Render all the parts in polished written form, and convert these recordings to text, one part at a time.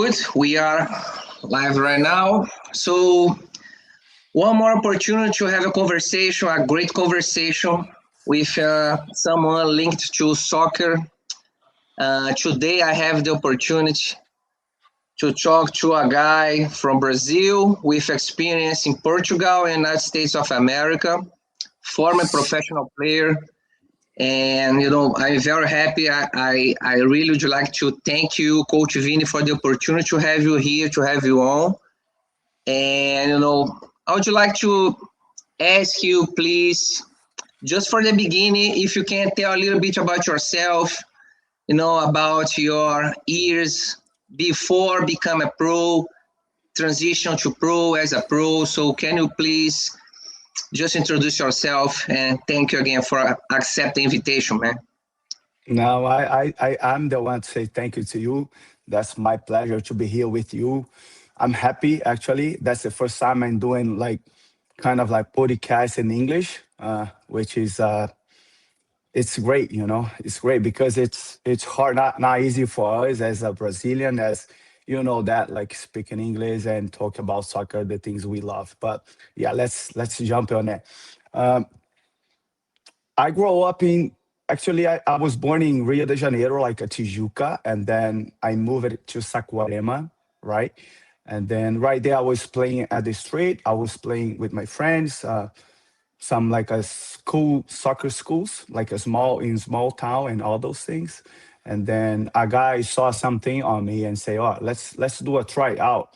good. We are live right now. So, one more opportunity to have a conversation, a great conversation with someone linked to soccer. Today, I have the opportunity to talk to a guy from Brazil with experience in Portugal and United States of America, former professional player. And I'm very happy. I really would like to thank you, Coach Vini, for the opportunity to have you here, to have you on. And I would like to ask you, please, just for the beginning, if you can tell a little bit about yourself, about your years before become a pro, transition to pro as a pro. So can you please just introduce yourself, and thank you again for accepting the invitation, man. No, I'm the one to say thank you to you. That's my pleasure to be here with you. I'm happy actually. That's the first time I'm doing like kind of like podcast in English, which is it's great. It's great because it's hard, not easy for us as a Brazilian, as that like speaking English and talk about soccer, the things we love. But yeah, let's jump on it. Um, I grew up in actually I was born in Rio de Janeiro, like a Tijuca, and then I moved to Saquarema, right? And then right there I was playing at the street. I was playing with my friends, some like a school soccer schools, like a small town and all those things. And then a guy saw something on me and say, "Oh, let's do a tryout."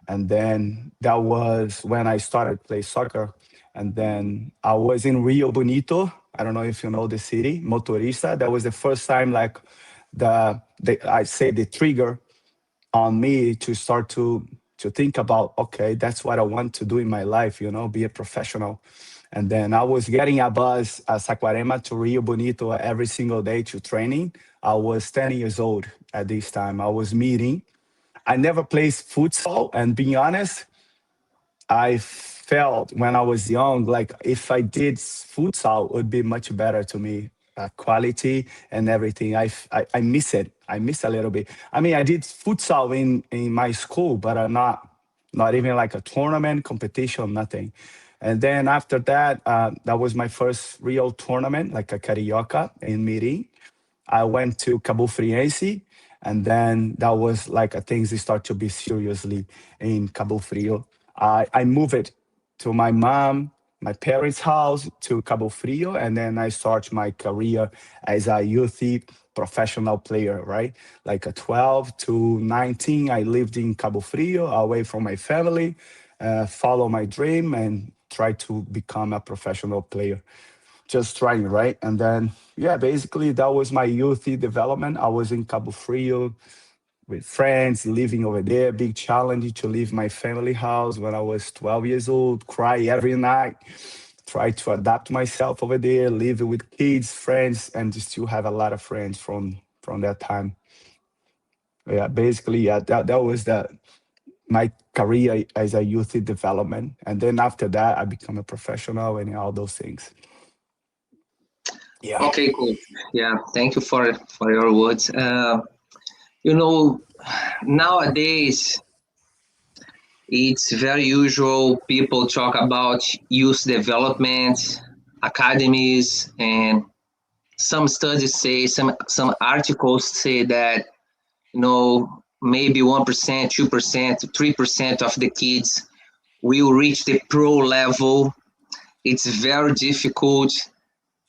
And then that was when I started play soccer. And then I was in Rio Bonito. I don't know if you know the city, Motorista. That was the first time, like the I say the trigger on me to start to think about, okay, that's what I want to do in my life, be a professional. And then I was getting a bus at Saquarema to Rio Bonito every single day to training. I was 10 years old at this time. I was meeting. I never played futsal, and being honest, I felt when I was young, like if I did futsal, it would be much better to me, quality and everything. I miss it. I miss a little bit. I mean, I did futsal in my school, but not even like a tournament competition, nothing. And then after that, that was my first real tournament, like a carioca in Mirim. I went to Cabo Friense, and then that was like things start to be seriously in Cabo Frio. I moved it to my mom, my parents' house to Cabo Frio, and then I start my career as a youth professional player, right? Like a 12 to 19, I lived in Cabo Frio, away from my family, follow my dream, and try to become a professional player, just trying, right? And then, yeah, basically that was my youthy development. I was in Cabo Frio with friends, living over there. Big challenge to leave my family house when I was 12 years old, cry every night, try to adapt myself over there, live with kids, friends, and just still have a lot of friends from that time. Yeah, basically, yeah, that was my career as a youth development. And then after that, I become a professional and all those things. Yeah. Okay, cool. Yeah, thank you for your words. You know, nowadays it's very usual people talk about youth development, academies, and some studies say, some articles say that maybe 1%, 2%, 3% of the kids will reach the pro level. It's very difficult,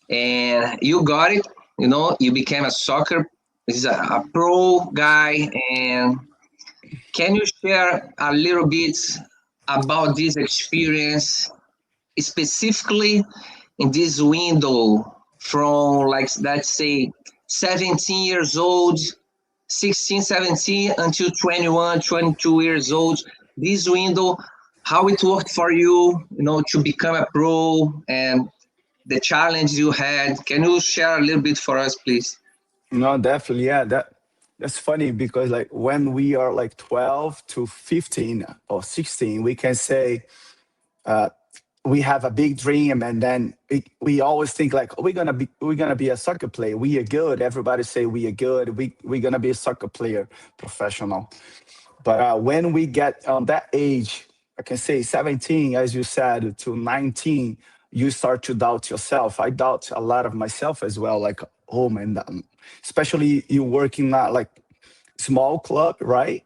and you got it. You became a soccer is a pro guy. And can you share a little bit about this experience, specifically in this window from, like, let's say 17 years old, 16, 17 until 21, 22 years old, this window, how it worked for you, to become a pro, and the challenge you had. Can you share a little bit for us, please? No, definitely. Yeah, that's funny because like when we are like 12 to 15 or 16, we can say we have a big dream, and then we always think like, "Oh, we're gonna be a soccer player. We are good. Everybody say we are good. We're gonna be a soccer player, professional." But when we get on that age, I can say 17, as you said, to 19, you start to doubt yourself. I doubt a lot of myself as well. Like, oh man, especially you working at like small club, right?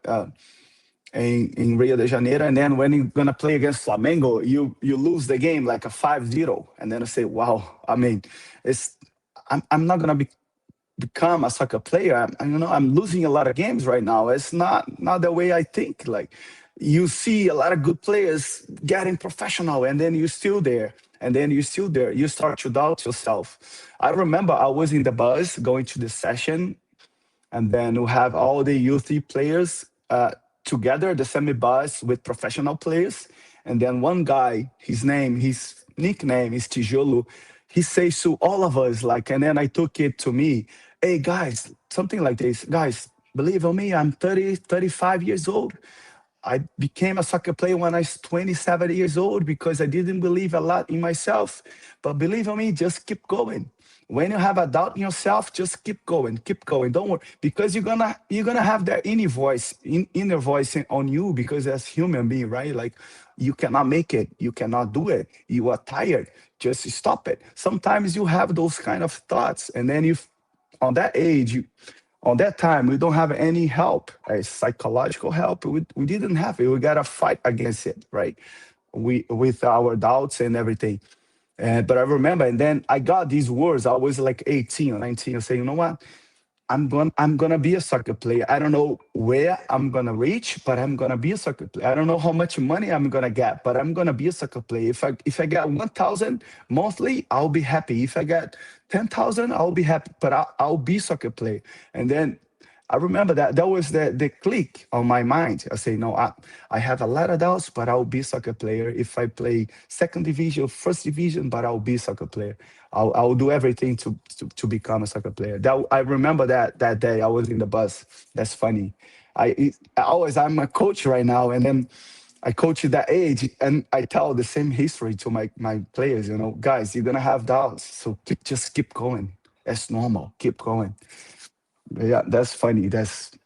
In Rio de Janeiro, and then when you're gonna play against Flamengo, you lose the game like a 5-0, and then I say, wow. I mean, it's I'm not gonna become a soccer player. I'm losing a lot of games right now. It's not the way I think. Like you see a lot of good players getting professional, and then you're still there, and then you're still there. You start to doubt yourself. I remember I was in the bus going to the session, and then we have all the youth players together, the semi bus with professional players, and then one guy, his nickname is Tijolo. He says to all of us, like, and then I took it to me, hey guys, something like this, guys, believe on me, I'm 35 years old. I became a soccer player when I was 27 years old because I didn't believe a lot in myself. But believe in me, just keep going. When you have a doubt in yourself, just keep going, keep going. Don't worry, because you're gonna have that inner voice on you. Because as human being, right? Like you cannot make it, you cannot do it. You are tired. Just stop it. Sometimes you have those kind of thoughts, and then you, on that age, on that time we don't have any help, psychological help. We didn't have it. We got to fight against it, right? We with our doubts and everything. But I remember, and then I got these words. I was like 18 or 19. I say, you know what, I'm gonna be a soccer player. I don't know where I'm gonna reach, but I'm gonna be a soccer player. I don't know how much money I'm gonna get, but I'm gonna be a soccer player. If I get 1,000 monthly, I'll be happy. If I get 10,000, I'll be happy. But I'll be soccer player. And then I remember that was the click on my mind. I say, no, I have a lot of doubts, but I'll be soccer player. If I play second division, first division, but I'll be soccer player. I'll do everything to become a soccer player. That I remember that day I was in the bus. That's funny. I'm a coach right now, and then I coach at that age, and I tell the same history to my players. Guys, you're gonna have doubts, so just keep going. That's normal. Keep going. Yeah, that's funny.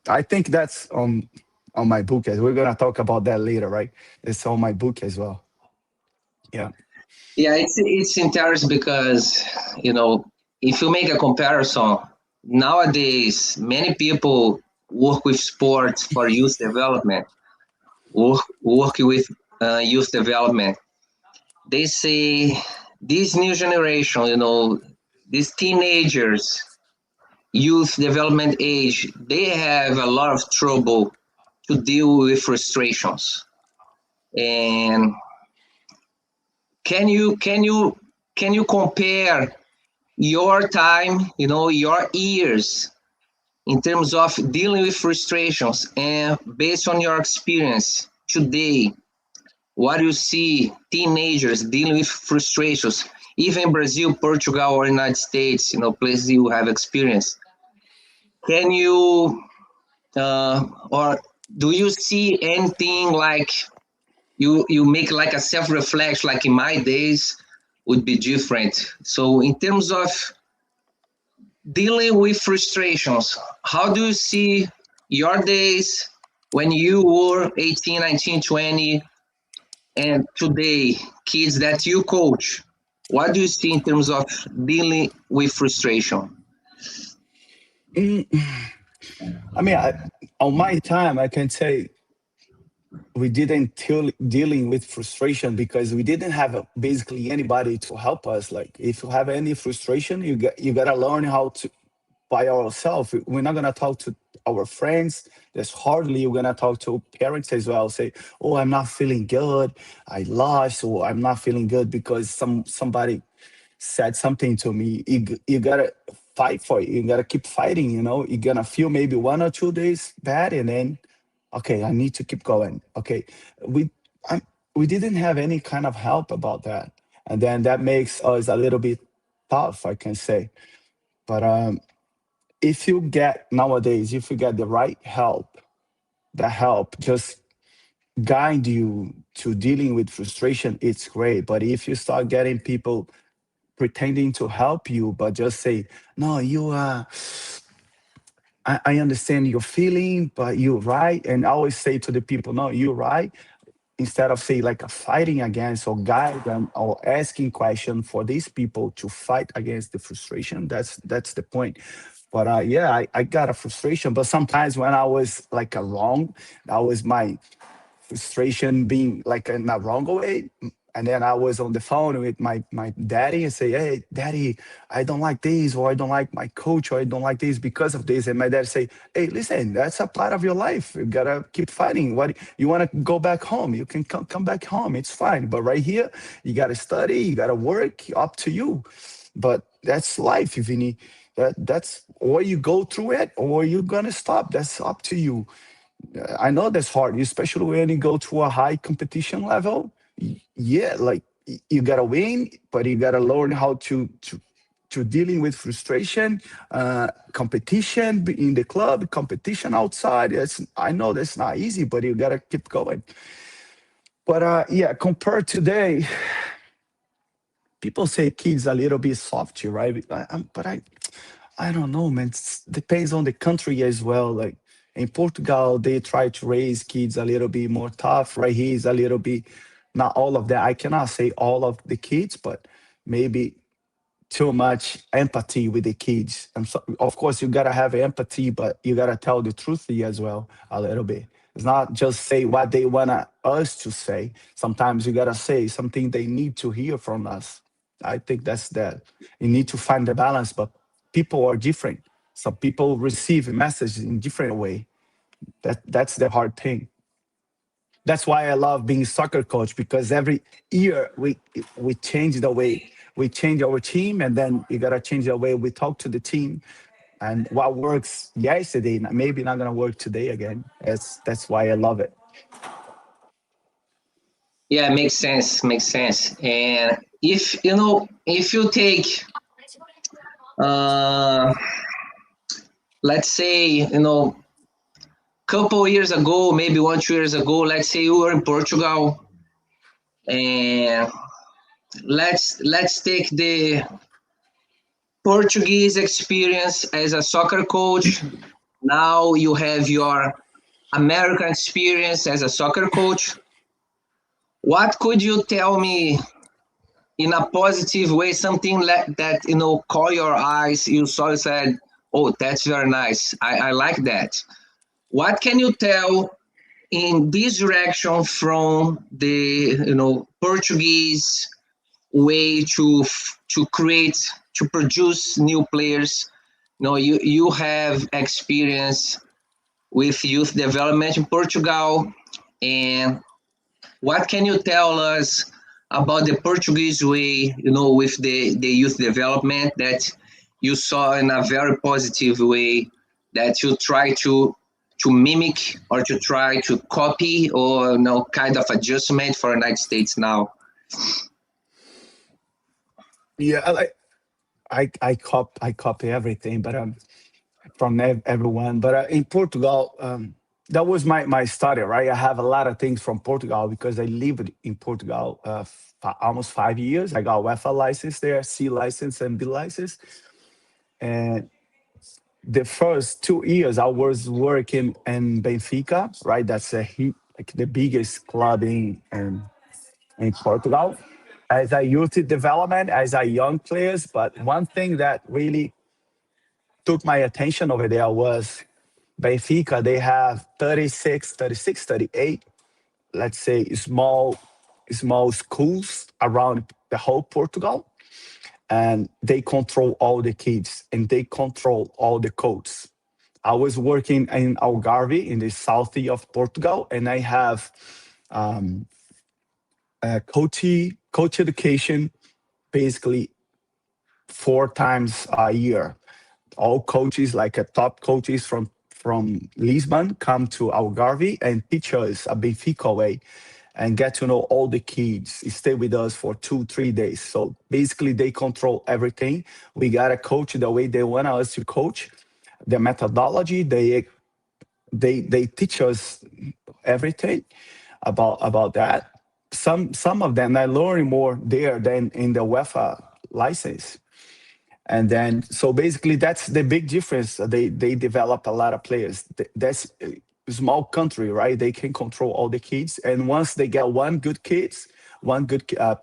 I think that's on my book as we're gonna talk about that later, right? It's on my book as well. Yeah. Yeah, it's interesting because if you make a comparison nowadays, many people work with sports for youth development, work with youth development. They say this new generation, these teenagers, youth development age, they have a lot of trouble to deal with frustrations. And can you compare your time, your years in terms of dealing with frustrations, and based on your experience today, what you see teenagers dealing with frustrations, even Brazil, Portugal, or United States, places you have experience. Can you or do you see anything like you make like a self-reflection, like in my days would be different? So in terms of dealing with frustrations, how do you see your days when you were 18, 19, 20, and today, kids that you coach? What do you see in terms of dealing with frustration? Mm, I mean, on my time, I can say we didn't dealing with frustration because we didn't have basically anybody to help us. Like, if you have any frustration, you gotta learn how to by ourselves. We're not gonna talk to our friends. There's hardly you're gonna talk to parents as well. Say, "Oh, I'm not feeling good. I lost, or I'm not feeling good because somebody said something to me." You gotta fight for it. You gotta keep fighting. You're gonna feel maybe 1 or 2 days bad, and then okay, I need to keep going. Okay, we I, we didn't have any kind of help about that, and then that makes us a little bit tough, I can say. But if you get nowadays, if you get the right help, the help just guide you to dealing with frustration, it's great. But if you start getting people pretending to help you, but just say, no, I understand your feeling, but you're right. And I always say to the people, no, you're right. Instead of say like a fighting against or guide them or asking question for these people to fight against the frustration. That's the point. But yeah, I got a frustration. But sometimes when I was like a wrong, that was my frustration being like in a wrong way. And then I was on the phone with my daddy and say, "Hey, daddy, I don't like this, or I don't like my coach, or I don't like this because of this." And my dad say, "Hey, listen, that's a part of your life. You gotta keep fighting. What you want to go back home? You can come back home. It's fine. But right here, you gotta study, you gotta work. Up to you. But that's life, Vini. That's or you go through it, or you're gonna stop. That's up to you. I know that's hard, especially when you go to a high competition level. Yeah, like you gotta win, but you gotta learn how to dealing with frustration, competition in the club, competition outside. It's I know that's not easy, but you gotta keep going. But yeah, compared today, people say kids a little bit softer, right? But I don't know, man. Depends on the country as well. Like in Portugal, they try to raise kids a little bit more tough. Right here is a little bit, not all of that. I cannot say all of the kids, but maybe too much empathy with the kids. And so, of course, you gotta have empathy, but you gotta tell the truth here as well a little bit. It's not just say what they want us to say. Sometimes you gotta say something they need to hear from us. I think that's that. You need to find the balance, but people are different. Some people receive messages in different way. That's the hard thing. That's why I love being soccer coach because every year we change the way we change our team, and then you gotta change the way we talk to the team. And what works yesterday maybe not gonna work today again. That's why I love it. Yeah, makes sense. Makes sense. And if you know, if you take, uh, let's say, couple years ago, maybe 1 2 years ago, let's say you were in Portugal, and let's take the Portuguese experience as a soccer coach. Now you have your American experience as a soccer coach. What could you tell me in a positive way, something that caught your eyes, you saw, you said, oh, that's very nice, I like that. What can you tell in this direction from the Portuguese way to create, to produce new players? You have experience with youth development in Portugal, and what can you tell us about the Portuguese way, with the youth development that you saw in a very positive way, that you try to mimic or to try to copy, or kind of adjustment for United States now? Yeah, I copy everything, but from everyone. But in Portugal, that was my study, right? I have a lot of things from Portugal because I lived in Portugal almost 5 years. I got UEFA license there, C license, and B license. And the first 2 years, I was working in Benfica, right? That's like the biggest club in Portugal as a youth development, as a young players. But one thing that really took my attention over there was Benfica. They have 36, 38, let's say small schools around the whole Portugal, and they control all the kids and they control all the coaches. I was working in Algarve in the south of Portugal, and I have coach education basically 4 times a year. All coaches, like top coaches from Lisbon, come to Algarve and teach us a Benfica way and get to know all the kids. Stay with us for 2 3 days. So basically, they control everything. We gotta coach the way they want us to coach. The methodology, they teach us everything about that. Some of them I learn more there than in the UEFA license. And then, so basically, that's the big difference. They develop a lot of players. That's a small country, right? They can control all the kids, and once they get one good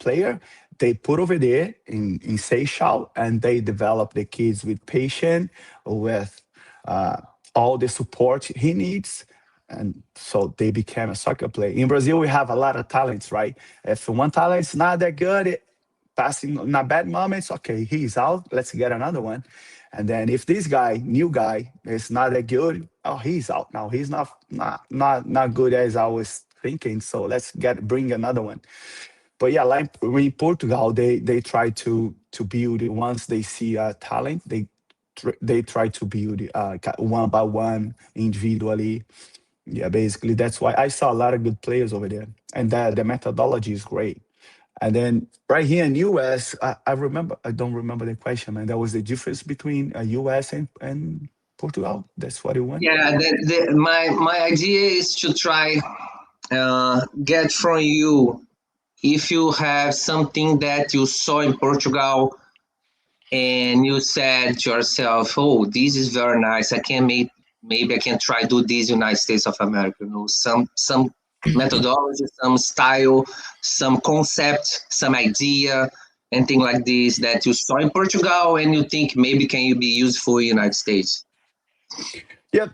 player, they put over there in Seychelles, and they develop the kids with patience, with uh, all the support he needs, and so they became a soccer player. In Brazil, we have a lot of talents, right? If one talent's not that good, passing in a bad moments, okay, he's out. Let's get another one. And then if this guy, new guy, is not that good, oh, he's out now. He's not good as I was thinking. So let's bring another one. But yeah, like in Portugal, they try to build it. Once they see talent, they try to build it, one by one, individually. Yeah, basically that's why I saw a lot of good players over there, and the methodology is great. And then right here in US, I remember, I don't remember the question, man. That was the difference between US and Portugal. That's what it went. Yeah, my idea is to try get from you if you have something that you saw in Portugal and you said to yourself, "Oh, this is very nice. I can make maybe I can try do this United States of America." You know, some methodology, some style, some concept, some idea, and thing like this that you saw in Portugal and you think maybe can you be useful in United States. Yeah,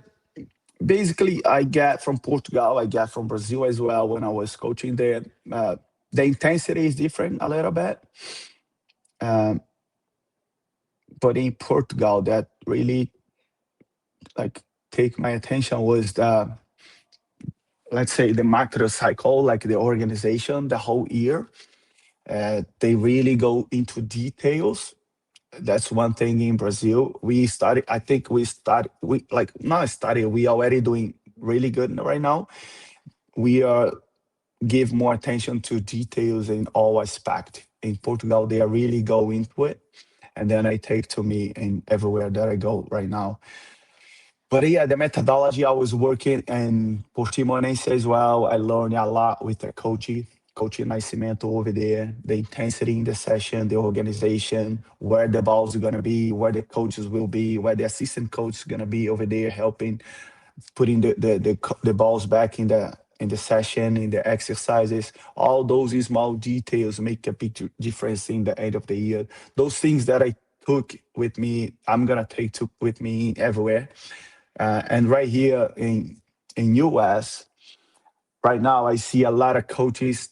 basically, I get from Portugal, I get from Brazil as well when I was coaching there. The intensity is different a little bit. Um, but in Portugal, that really like take my attention was the, let's say, the macro cycle, like the organization, the whole year. They really go into details. That's one thing in Brazil. We started, I think we like not started, we already doing really good right now. We are give more attention to details in all aspect. In Portugal, they are really go into it. And then I take to me in everywhere that I go right now. But yeah, the methodology I was working in Portimonense as well. I learned a lot with the coach Nascimento over there, the intensity in the session, the organization, where the balls are gonna be, where the coaches will be, where the assistant coach is gonna be over there helping, putting the balls back in the session, in the exercises. All those small details make a big difference in the end of the year. Those things that I took with me, I'm gonna with me everywhere. And right here in US, right now I see a lot of coaches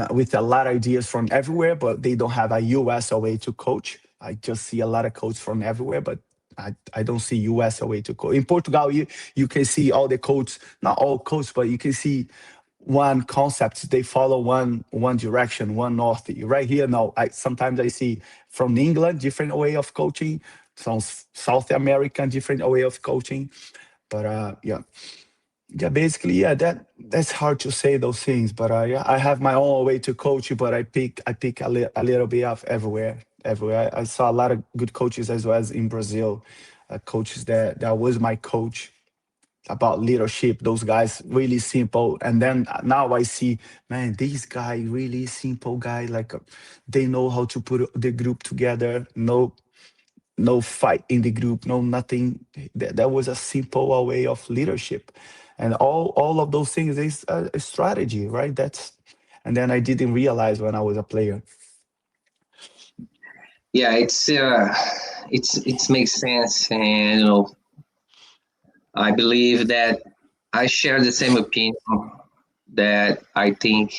with a lot of ideas from everywhere, but they don't have a US way to coach. I just see a lot of coaches from everywhere, but I don't see US way to coach. In Portugal, you can see all the coaches, not all coaches, but you can see one concept. They follow one direction, one north. Right here, no. I sometimes I see from England different way of coaching, from South American different way of coaching. But yeah, yeah, basically, yeah, that's hard to say those things, but yeah, I have my own way to coach you, but I pick a little bit of everywhere. I saw a lot of good coaches as well as in Brazil, coaches that was my coach about leadership. Those guys really simple, and then now I see, man, these guy really simple guy. Like they know how to put the group together. No fight in the group, no nothing. That was a simple way of leadership, and all of those things is a strategy, right? That's, and then I didn't realize when I was a player. Yeah, it makes sense, and you know I believe that I share the same opinion that I think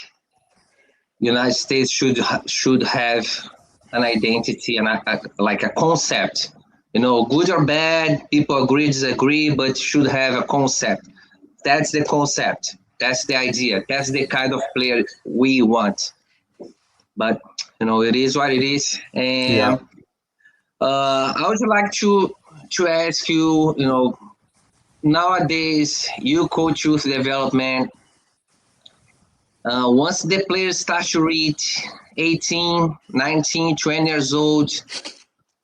United States should have an identity and like a concept. You know, good or bad, people agree, disagree, but should have a concept. That's the concept. That's the idea. That's the kind of player we want. But you know, it is what it is. Yeah. And I would like to ask you, you know, nowadays you coach youth development. Once the players start to reach 18, 19, 20 years old,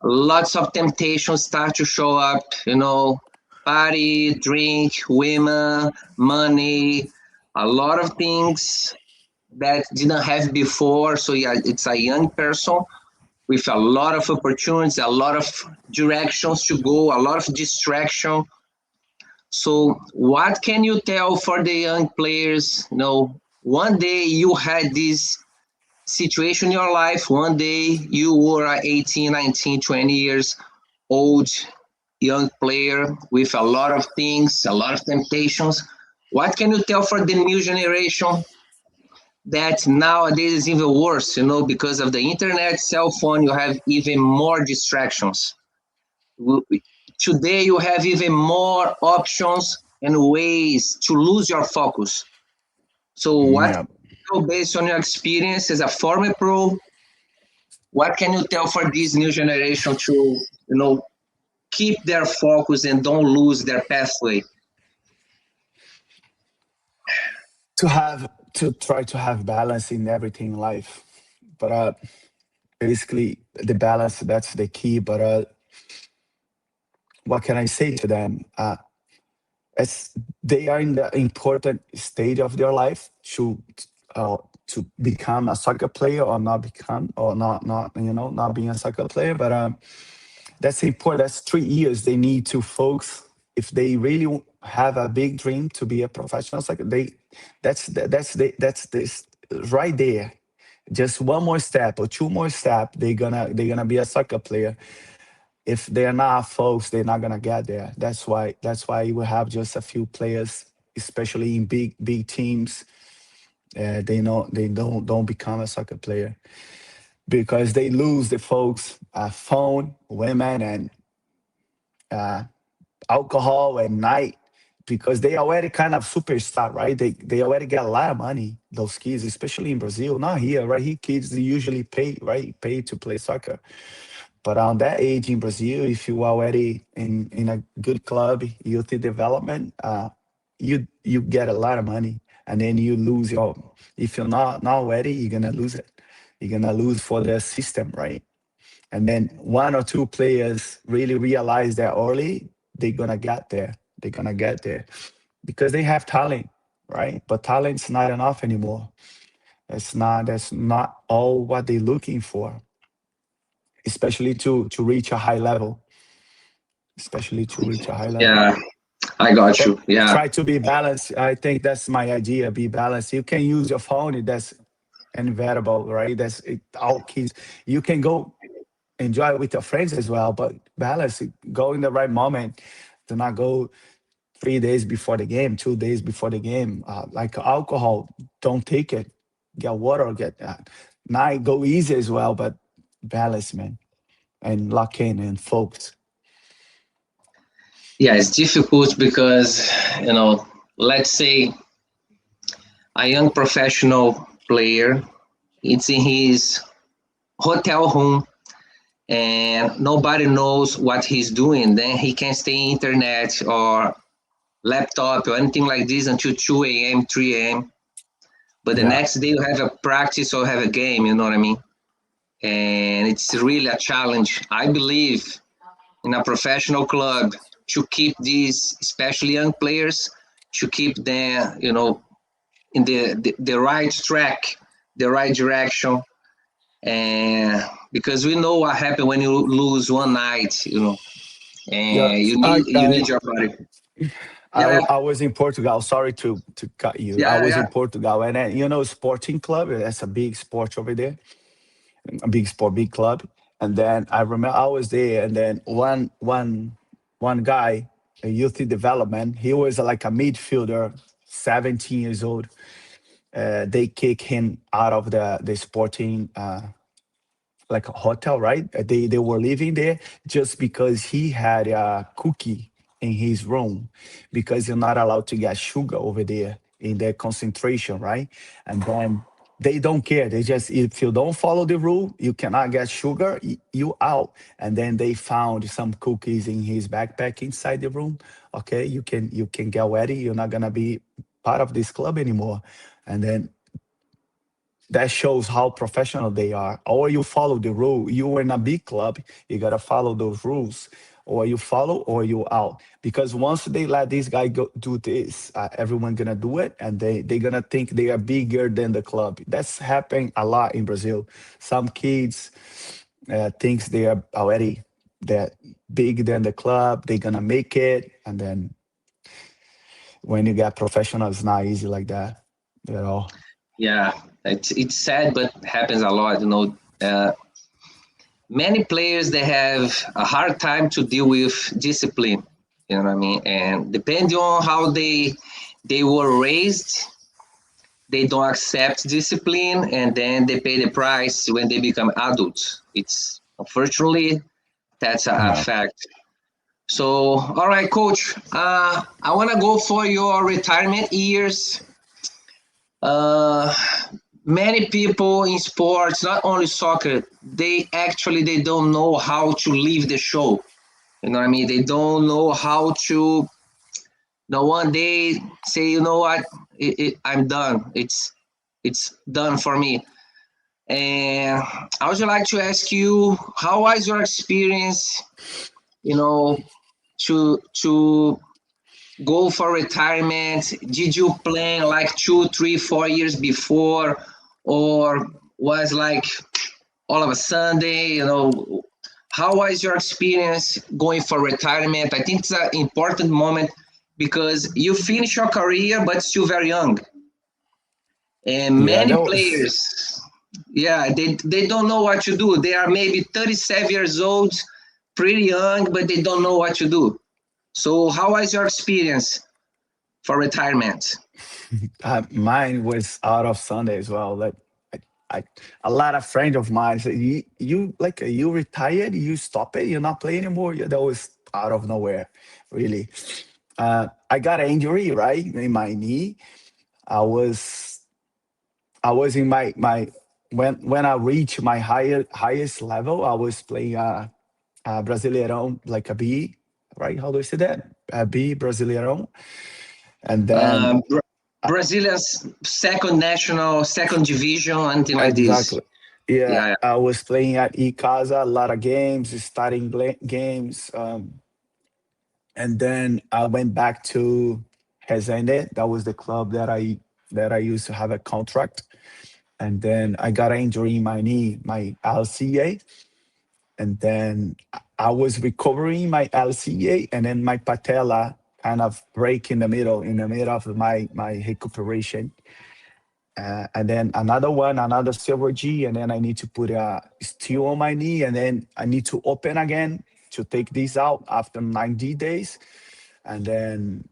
lots of temptations start to show up, you know, party, drink, women, money, a lot of things that didn't have before. So yeah, it's a young person with a lot of opportunities, a lot of directions to go, a lot of distraction. So, what can you tell for the young players? You know, one day you had this situation in your life, one day you were 18, 19, 20 years old young player with a lot of things, a lot of temptations. What can you tell for the new generation that nowadays is even worse, you know, because of the internet, cell phone, you have even more distractions. Today, you have even more options and ways to lose your focus. So, what, Yeah. based on your experience as a former pro, what can you tell for this new generation to, keep their focus and don't lose their pathway? To have to try to have balance in everything in life, but basically the balance, that's the key. But what can I say to them? As they are in the important stage of their life uh, to become a soccer player or not become, or not not being a soccer player. But that's important. That's 3 years they need to focus. If they really have a big dream to be a professional soccer, that's this right there. Just one more step or two more step, they're gonna be a soccer player. If they're not folks, they're not gonna get there. That's why you will have just a few players, especially in big teams. They don't become a soccer player because they lose the folks, phone, women, and alcohol and night, because they already kind of superstar, right? They already get a lot of money. Those kids, especially in Brazil, not here, right? Here kids, they usually pay, right? Pay to play soccer. But on that age in Brazil, if you are already in a good club, youth development, you get a lot of money, and then you lose your. If you're not ready, you're gonna lose it. You're gonna lose for the system, right? And then one or two players really realize that early, they're gonna get there. They're gonna get there because they have talent, right? But talent's not enough anymore. That's not all what they're looking for, especially to reach a high level, especially to reach a high level. Yeah, I got So you. Yeah. try to be balanced. I think that's my idea. Be balanced. You can use your phone. That's inevitable, right? That's it, all kids. You can go enjoy it with your friends as well, but balance it. Go in the right moment. Do not go 3 days before the game, 2 days before the game. Like alcohol, don't take it. Get water. Get Night. Go easy as well, but balance, man, and lock in and focus. Yeah, it's difficult because, let's say a young professional player, it's in his hotel room and nobody knows what he's doing. Then he can stay internet or laptop or anything like this until 2 a.m., 3 a.m. But the Yeah. next day you have a practice or have a game, you know what I mean? And it's really a challenge. I believe in a professional club to keep these, especially young players, to keep them, in the right track, the right direction. And because we know what happened when you lose one night, Yeah. and I, you I need your body. I, Yeah, I was in Portugal. Sorry to cut you. I yeah, was yeah, in Portugal, and then, Sporting Club. That's a big sport over there, a big sport, big club. And then I remember I was there, and then one guy, a youth development. He was like a midfielder, 17 years old. They kick him out of the Sporting. Like a hotel, right? They were living there just because he had a cookie in his room, because you're not allowed to get sugar over there in their concentration, right? And then they don't care. They just, if you don't follow the rule, you cannot get sugar. You out. And then they found some cookies in his backpack inside the room. Okay, you can get ready. You're not gonna be part of this club anymore. And then that shows how professional they are. Or you follow the rule. You are in a big club, you gotta follow those rules. Or you follow or you out. Because once they let this guy go do this, everyone gonna do it, and they gonna think they are bigger than the club. That's happening a lot in Brazil. Some kids, thinks they are already that big than the club, they're gonna make it, and then when you get professional, it's not easy like that at all. Yeah, it's sad, but happens a lot. Many players they have a hard time to deal with discipline. You know what I mean? And depending on how they were raised, they don't accept discipline, and then they pay the price when they become adults. It's unfortunately that's a Yeah. fact. So, all right, coach. I want to go for your retirement years. Uh, Many people in sports, not only soccer, they don't know how to leave the show. You know what I mean? They don't know how to. The one day say, you know what, I'm done. It's done for me. And I would like to ask you, how was your experience? You know, to go for retirement? Did you plan like 2, 3, 4 years before, or was like all of a Sunday? How was your experience going for retirement? I think it's an important moment because you finish your career, but still very young. And Yeah, many that was. players, yeah, they don't know what to do. They are maybe 37 years old, pretty young, but they don't know what to do. So, how was your experience for retirement? Mine was out of Sunday as well. Like, I, I, a lot of friends of mine said, you like, you retired, you stop it, you're not playing anymore." Yeah, that was out of nowhere, really. I got an injury right in my knee. I was I was in my when I reached my highest level. I was playing Brasileirão, like a B, right? How do I say that? A B Brasileirão, and then Um, Brazilian's second national, second division, anything like this. exactly. Yeah, Yeah. I was playing at Icasa, a lot of games, starting games, and then I went back to Resende. That was the club that I used to have a contract, and then I got an injury in my knee, my LCA, and then I was recovering my LCA, and then my patella kind of break in the middle of my recuperation. And then another one, another silver G, and then I need to put a steel on my knee, and then I need to open again to take this out after 90 days. And then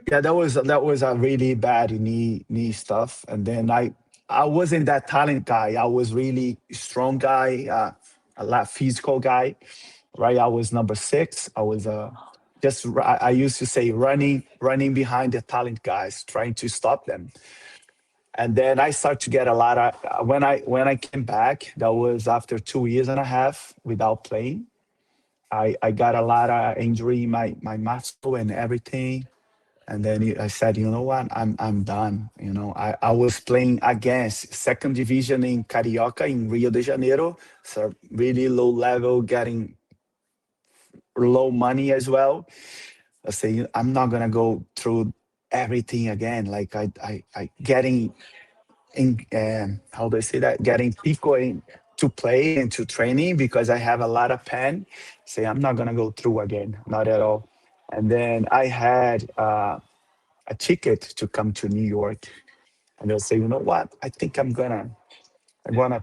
yeah, that was a really bad knee stuff. And then I wasn't that talent guy. I was really strong guy, a lot physical guy, right? I was number six. I was I used to say running behind the talent guys, trying to stop them. And then I started to get a lot of when I came back. That was after 2 years and a half without playing. I got a lot of injury in my muscle and everything. And then I said, you know what, I'm done. I was playing against second division in Carioca in Rio de Janeiro, so really low level, getting low money as well. I say I'm not gonna go through everything again. Like I getting in how do I say that? Getting people in to play and to training because I have a lot of pain. Say I'm not gonna go through again, not at all. And then I had a ticket to come to New York, and they'll say, you know what? I think I'm gonna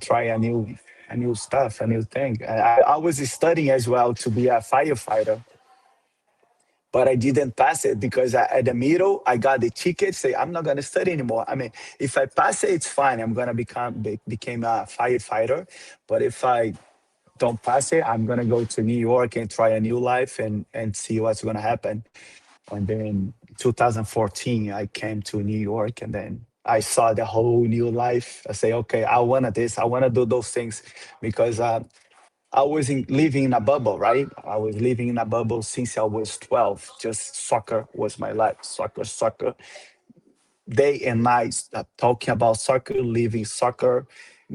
try a new stuff, a new thing. I was studying as well to be a firefighter, but I didn't pass it because at the middle I got the ticket. Say I'm not gonna study anymore. I mean, if I pass it, it's fine. I'm gonna became a firefighter. But if I don't pass it, I'm gonna go to New York and try a new life and see what's gonna happen. And then 2014, I came to New York, and then I saw the whole new life. I say, okay, I wanted this. I want to do those things because I was living in a bubble, right? I was living in a bubble since I was 12. Just soccer was my life. Soccer, soccer, day and night, talking about soccer, living soccer,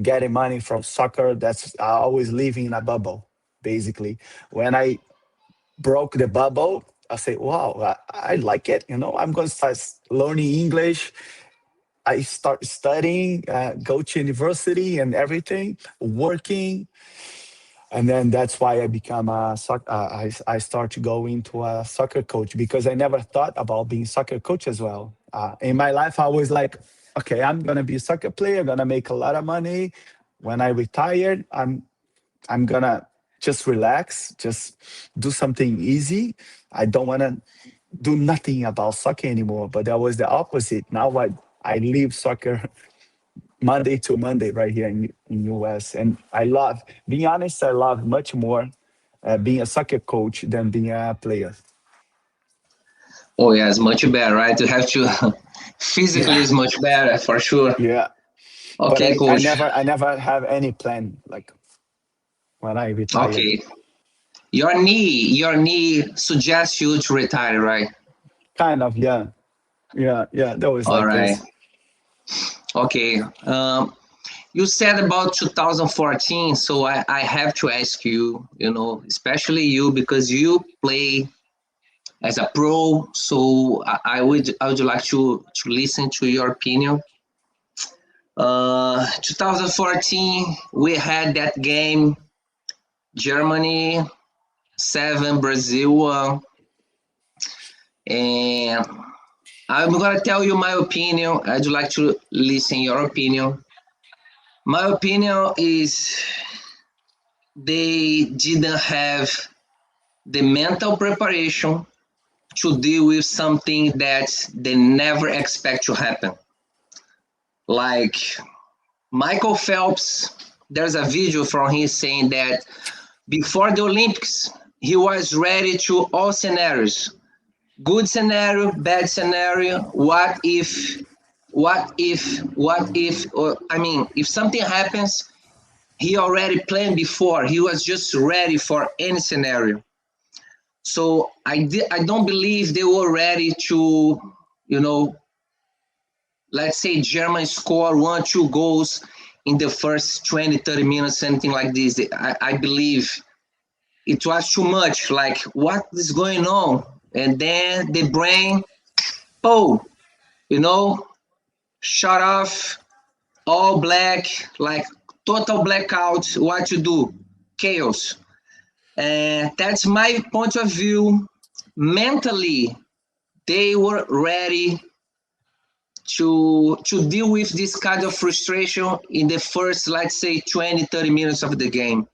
getting money from soccer. That's I always living in a bubble, basically. When I broke the bubble, I say, wow, I like it. I'm going to start learning English. I start studying, go to university and everything, working. And then that's why I become I start to go into a soccer coach because I never thought about being soccer coach as well. In my life, I was like, okay, I'm gonna be a soccer player, gonna make a lot of money. When I retired, I'm gonna just relax, just do something easy. I don't wanna do nothing about soccer anymore. But that was the opposite. Now I live soccer Monday to Monday right here in US. And I love, being honest, I love much more being a soccer coach than being a player. Oh yeah, it's much better, right? To have to physically Yeah, is much better for sure. yeah. But Okay, I coach. never have any plan like when I retired. Okay. Your knee suggests you to retire, right? Kind of, yeah. Yeah, yeah. That was All like right. this. Okay. You said about 2014, so I have to ask you, especially you because you play as a pro. So I would like to listen to your opinion. 2014, we had that game, Germany 7, Brazil 1, and I'm gonna tell you my opinion. I'd like to listen your opinion. My opinion is they didn't have the mental preparation to deal with something that they never expect to happen. Like Michael Phelps, there's a video from him saying that before the Olympics, he was ready to all scenarios. Good scenario, bad scenario, if something happens, he already planned before. He was just ready for any scenario. So I don't believe they were ready to, you know, let's say Germany score 1, 2 goals in the first 20, 30 minutes, something like this. I believe it was too much. Like, what is going on? And then the brain, oh, you know, shut off, all black, like total blackout. What to do? Chaos. And that's my point of view. Mentally, they were ready to deal with this kind of frustration in the first, let's say, 20, 30 minutes of the game.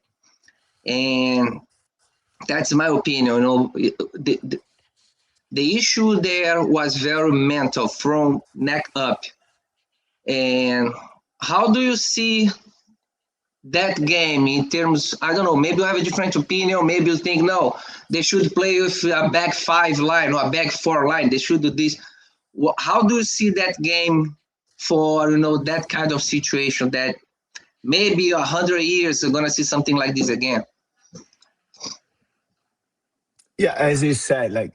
And that's my opinion. The issue there was very mental from neck up. And how do you see that game in terms? I don't know, maybe you have a different opinion. Maybe you think, no, they should play with a back five line or a back four line. They should do this. How do you see that game for that kind of situation that maybe 100 years we're gonna see something like this again? Yeah, as you said, like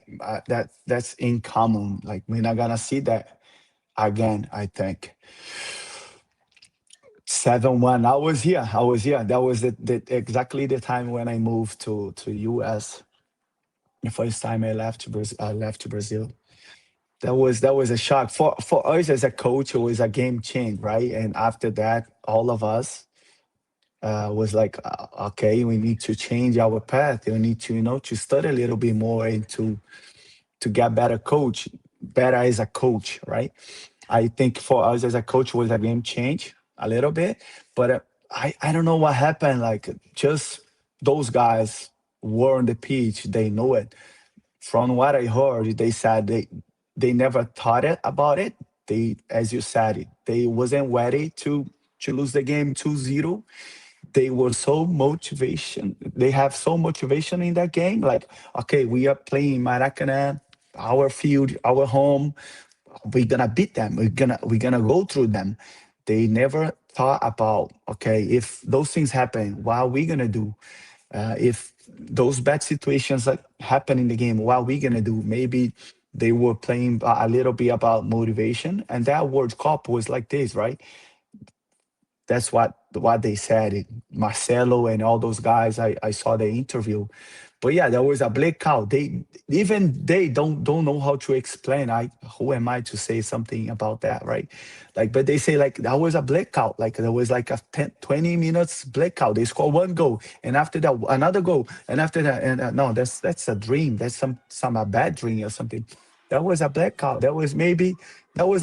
that's in common. Like we're not gonna see that again. I think 7-1. I was here. I was here. That was exactly the time when I moved to US. The first time I left to Brazil. I left to Brazil. That was a shock for us as a coach. It was a game change, right? And after that, all of us was like, okay, we need to change our path. We need to to study a little bit more and to get better as a coach, right? I think for us as a coach was a game change a little bit, but I don't know what happened. Like just those guys were on the pitch, they know it. From what I heard, they said they never thought it about it. They, as you said, they wasn't ready to lose the game 2-0. They were so motivation. They have so motivation in that game. Like, okay, we are playing Maracanã, our field, our home. We're gonna beat them. We're gonna go through them. They never thought about, okay, if those things happen, what are we gonna do? If those bad situations that happen in the game, what are we gonna do? Maybe they were playing a little bit about motivation, and that World Cup was like this, right? That's what they said. Marcelo and all those guys. I saw the interview, but yeah, there was a blackout. They don't know how to explain. I Who am I to say something about that, right? Like, but they say like that was a blackout. Like there was like a 10, 20 minutes blackout. They score one goal, and after that another goal, and after that, and no, that's a dream. That's some a bad dream or something. That was a blackout. That was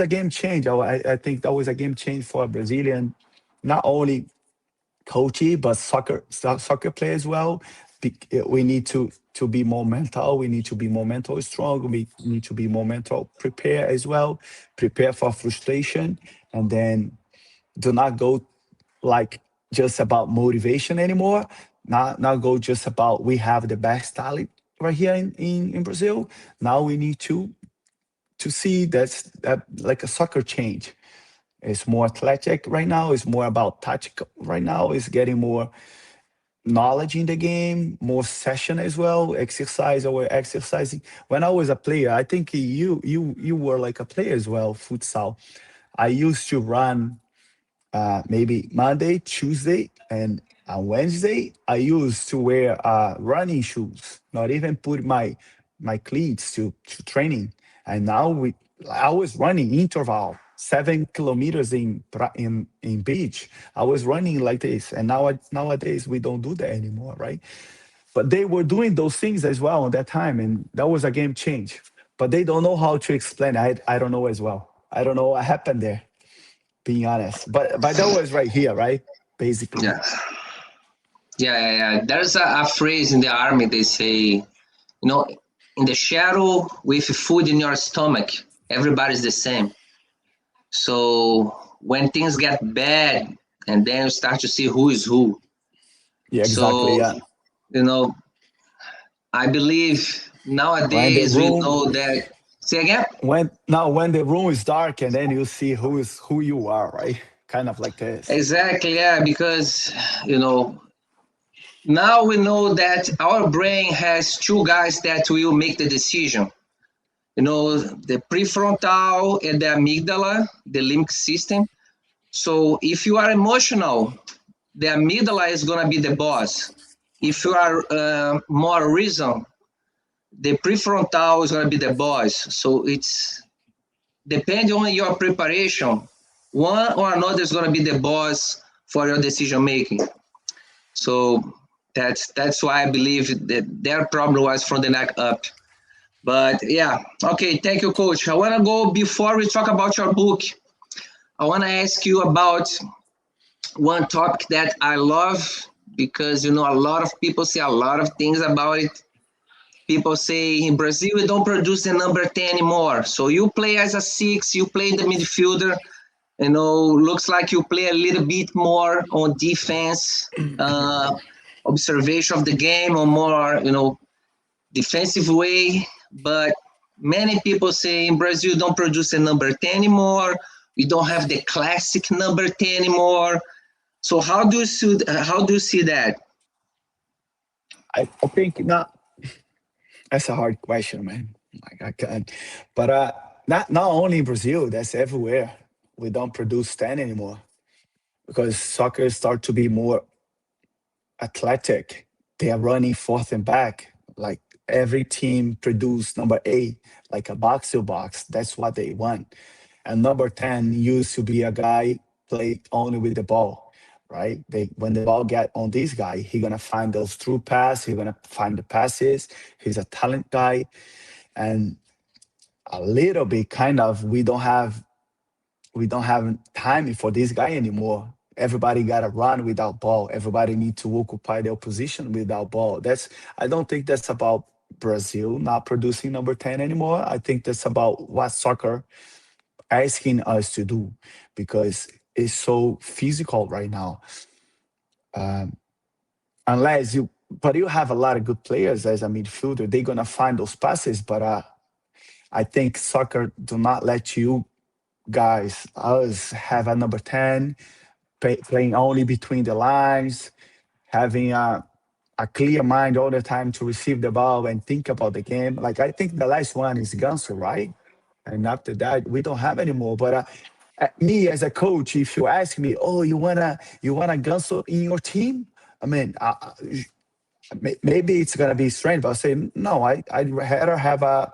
a game change. I think that was a game change for a Brazilian, not only coachy but soccer play as well. We need to be more mental. We need to be more mental strong. We need to be more mental prepare as well. Prepare for frustration, and then do not go like just about motivation anymore. Not go just about we have the best talent right here in Brazil. Now we need to see that like a soccer change. It's more athletic right now. It's more about tactical right now. It's getting more knowledge in the game, more session as well, exercise or exercising. When I was a player, I think you were like a player as well, futsal. I used to run maybe Monday, Tuesday, and on Wednesday, I used to wear running shoes, not even put my cleats to training. And now I was running interval 7 kilometers in beach. I was running like this, and nowadays we don't do that anymore, right? But they were doing those things as well at that time, and that was a game change. But they don't know how to explain. I don't know as well. I don't know what happened there, being honest. But that was right here, right? Basically. Yeah, yeah. There's a phrase in the army. They say, in the shadow with food in your stomach, everybody's the same. So when things get bad, and then you start to see who is who. Yeah, exactly. So, Yeah. you know, I believe When the nowadays we room know that. Say again? when the room is dark and then you see who you are, right? Kind of like this. Exactly, yeah, because, you know, now we know that our brain has two guys that will make the decision. The prefrontal and the amygdala, the limbic system. So if you are emotional, the amygdala is going to be the boss. If you are more reason, the prefrontal is going to be the boss. So it's depending on your preparation, one or another is going to be the boss for your decision making. So that's why I believe that their problem was from the neck up. But yeah, okay, thank you, coach. I want to go before we talk about your book. I want to ask you about one topic that I love because a lot of people say a lot of things about it. People say in Brazil we don't produce the number 10 anymore. So you play as a six, you play in the midfielder. Looks like you play a little bit more on defense, observation of the game, or more, defensive way. But many people say in Brazil don't produce a number 10 anymore. We don't have the classic number 10 anymore. So how do you see that? I think not. That's a hard question, man. Like I can't. But not only in Brazil, that's everywhere. We don't produce 10 anymore because soccer start to be more athletic. They are running forth and back. Like every team produce number 8, like a box to box. That's what they want. And number 10 used to be a guy play only with the ball, right? When the ball get on this guy, he gonna find those through pass. He gonna find the passes. He's a talent guy, and a little bit kind of we don't have time for this guy anymore. Everybody got to run without ball. Everybody need to occupy their position without ball. I don't think that's about Brazil not producing number 10 anymore. I think that's about what soccer asking us to do because it's so physical right now. Unless but you have a lot of good players as a midfielder. They're gonna find those passes, but I think soccer do not let you guys us have a number 10 playing only between the lines, having a clear mind all the time to receive the ball and think about the game. Like I think the last one is Ganso, right? And after that, we don't have anymore. But Me as a coach, if you ask me, oh, you wanna Ganso in your team? I mean, maybe it's gonna be strange, but I'll say no. I'd rather have a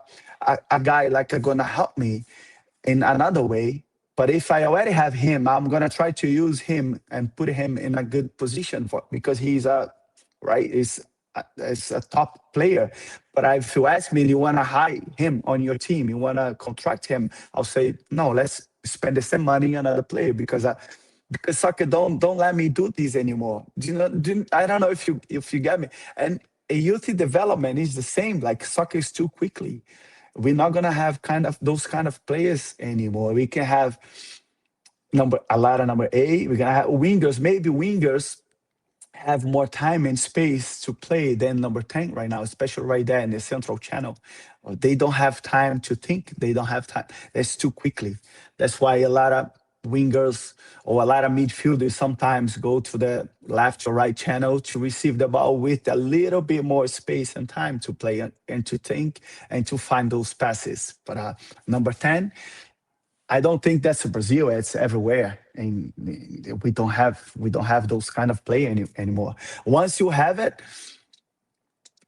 guy like gonna help me in another way. But if I already have him, I'm gonna try to use him and put him in a good position for because he's a right is a top player. But if you ask me, you want to hire him on your team, you want to contract him, I'll say no. Let's spend the same money on another player because soccer don't let me do this anymore. I don't know if you get me. And a youth development is the same. Like soccer is too quickly. We're not gonna have kind of those kind of players anymore. We can have a lot of number eight. We're gonna have wingers. Maybe wingers have more time and space to play than number 10 right now, especially right there in the central channel. They don't have time to think. They don't have time. That's too quickly. That's why a lot of wingers or a lot of midfielders sometimes go to the left or right channel to receive the ball with a little bit more space and time to play and to think and to find those passes. But number 10, I don't think that's Brazil. It's everywhere, and we don't have those kind of play anymore. Once you have it,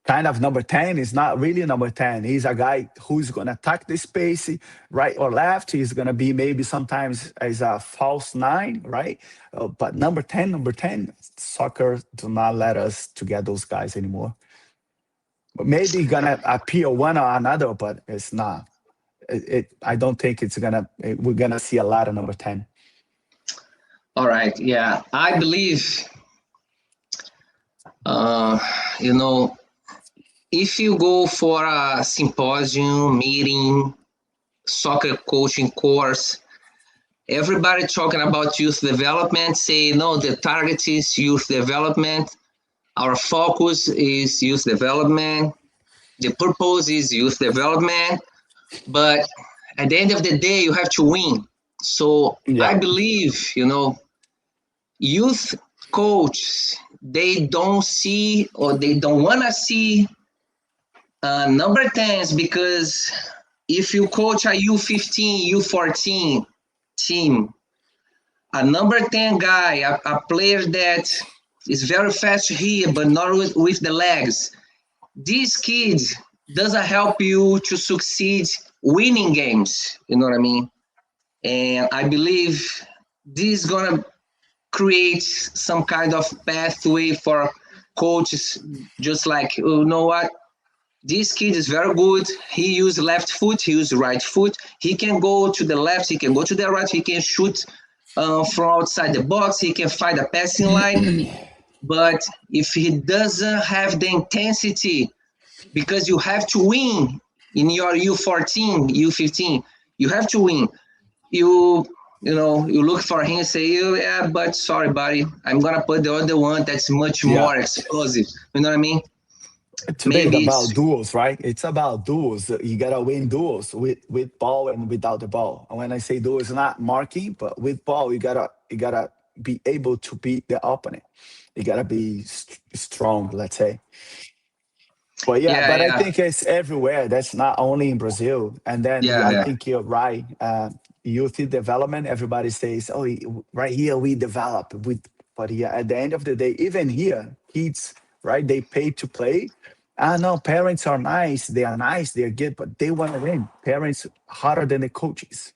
kind of number 10 is not really number 10. He's a guy who's gonna attack the space, right or left. He's gonna be maybe sometimes as a false nine, right? But number 10, soccer do not let us to get those guys anymore. But maybe gonna appear one or another, but it's not. I don't think we're gonna see a lot of number 10. All right. Yeah, I believe, uh, you know, if you go for a symposium, meeting, soccer coaching course, everybody talking about youth development, say, no, the target is youth development. Our focus is youth development. The purpose is youth development. But at the end of the day, you have to win. So I Yeah, believe, youth coaches, they don't see or they don't want to see number 10s because if you coach a U15, U14 team, a number 10 guy, a player that is very fast here, but not with the legs, this kid doesn't help you to succeed winning games. You know what I mean? And I believe this is going to create some kind of pathway for coaches, just like, you know what? This kid is very good. He uses left foot. He uses right foot. He can go to the left. He can go to the right. He can shoot from outside the box. He can find a passing line. But if he doesn't have the intensity, because you have to win in your U14, U15, you have to win. You look for him and say, oh, yeah, but sorry, buddy, I'm gonna put the other one that's much yeah. more explosive. You know what I mean? Today it's Maybe about it's duels, right? It's about duels. You gotta win duels with ball and without the ball. And when I say duels, not marking, but with ball, you gotta be able to beat the opponent. You gotta be strong, let's say. But yeah, yeah, but I yeah, think it's everywhere. That's not only in Brazil. And then yeah, I yeah, think you're right. Youth development. Everybody says, "Oh, right here we develop." But yeah, at the end of the day, even here, kids, right? They pay to play. I know parents are nice. They are nice. They are good, but they want to win. Parents harder than the coaches.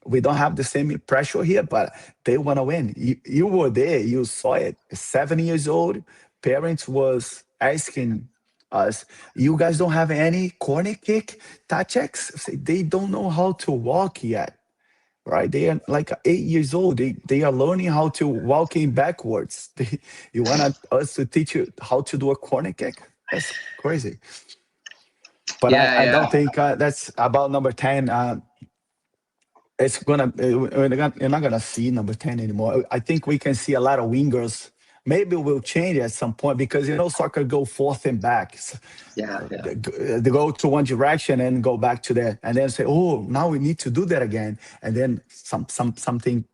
We don't have the same pressure here, but they want to win. You were there. You saw it. 7 years old, parents was asking us, you guys don't have any corner kick tactics? They don't know how to walk yet, right? They are like 8 years old. They are learning how to walking backwards. You want us to teach you how to do a corner kick? That's crazy. But I, yeah, I don't yeah. think that's about number 10. You're not gonna see number 10 anymore. I think we can see a lot of wingers. Maybe we'll change at some point because soccer go forth and back. Yeah, yeah, They go to one direction and go back to that, and then say, "Oh, now we need to do that again." And then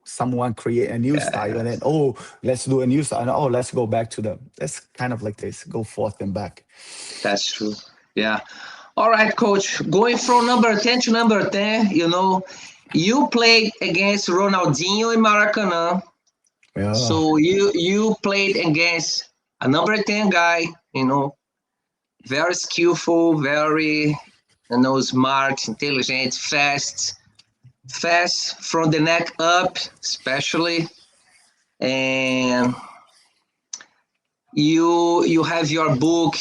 someone create a new yeah, style, yeah. and then let's do a new style. And, let's go back to the. That's kind of like this. Go forth and back. That's true. Yeah. All right, coach. Going from number 10 to number 10, You played against Ronaldinho in Maracanã. Yeah, So you played against a number 10 guy, very skillful, very smart, intelligent, fast from the neck up, especially. And you have your book,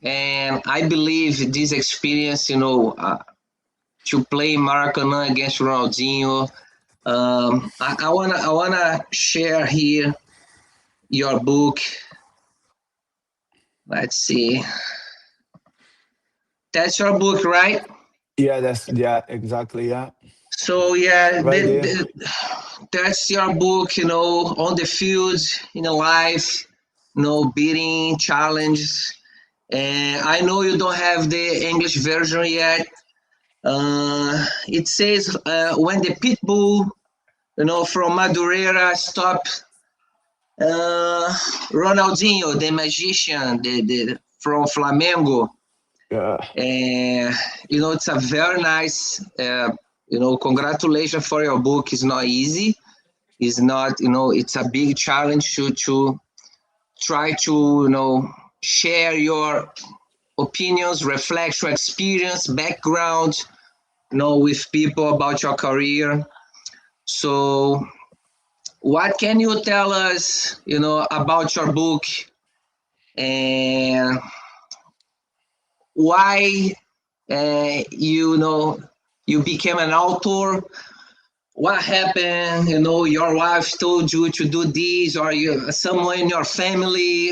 and I believe this experience, to play Maracanã against Ronaldinho. I wanna share here your book. Let's see. That's your book, right? yeah, yeah, exactly, yeah, So yeah, right there. that's your book. On the field, in life, beating challenges. And I know you don't have the English version yet. It says when the pit bull, from Madureira stopped Ronaldinho, the magician, the from Flamengo. Yeah, And it's a very nice. Congratulations for your book. It's not easy. It's not. It's a big challenge to try to share your opinions, reflection, experience, background, with people about your career. So, what can you tell us, about your book, and why, you became an author? What happened? Your wife told you to do this, or someone in your family.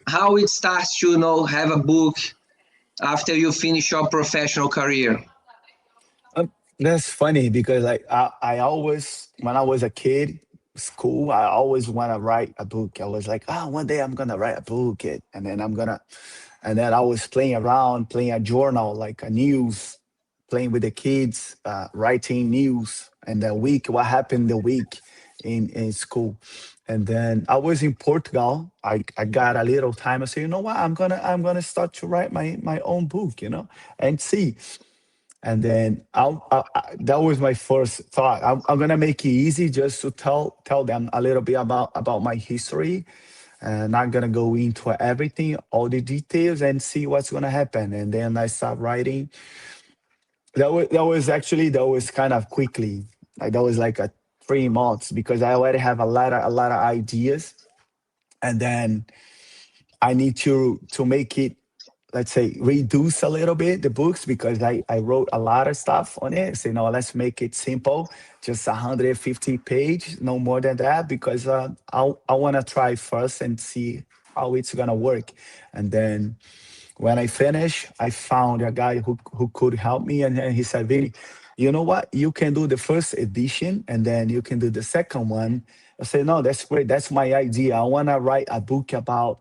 How it starts to, have a book after you finish your professional career. that's funny because I always, when I was a kid, school, I always want to write a book. I was like, oh, one day I'm gonna write a book, and then and then I was playing around, playing a journal, like a news, playing with the kids, writing news and the week, what happened the week in school. And then I was in Portugal. I got a little time. I said, you know what, I'm gonna start to write my own book, and see. And then that was my first thought. I'm gonna make it easy just to tell them a little bit about my history, and not gonna go into everything, all the details, and see what's gonna happen. And then I start writing. That was kind of quickly. Like that was like a 3 months because I already have a lot of ideas, and then I need to make it, let's say, reduce a little bit the books because I wrote a lot of stuff on it. So, let's make it simple, just 150 page, no more than that, because I want to try first and see how it's gonna work. And then when I finished, I found a guy who could help me, and he said, Vini, you know what? You can do the first edition, and then you can do the second one. I said, no, that's great. That's my idea. I want to write a book about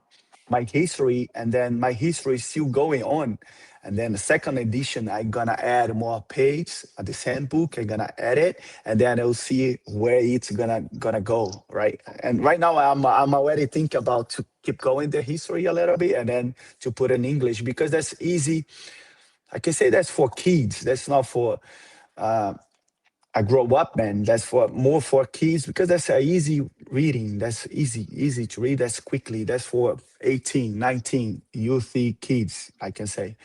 my history, and then my history is still going on. And then the second edition, I'm gonna add more pages at the same book. I'm gonna add it, and then I'll see where it's gonna go, right? And right now, I'm already thinking about to keep going the history a little bit, and then to put in English because that's easy. I can say that's for kids. That's not for I grow up, man. That's for more for kids because that's a easy reading. That's easy to read. That's quickly. That's for 18, 19 youthy kids, I can say.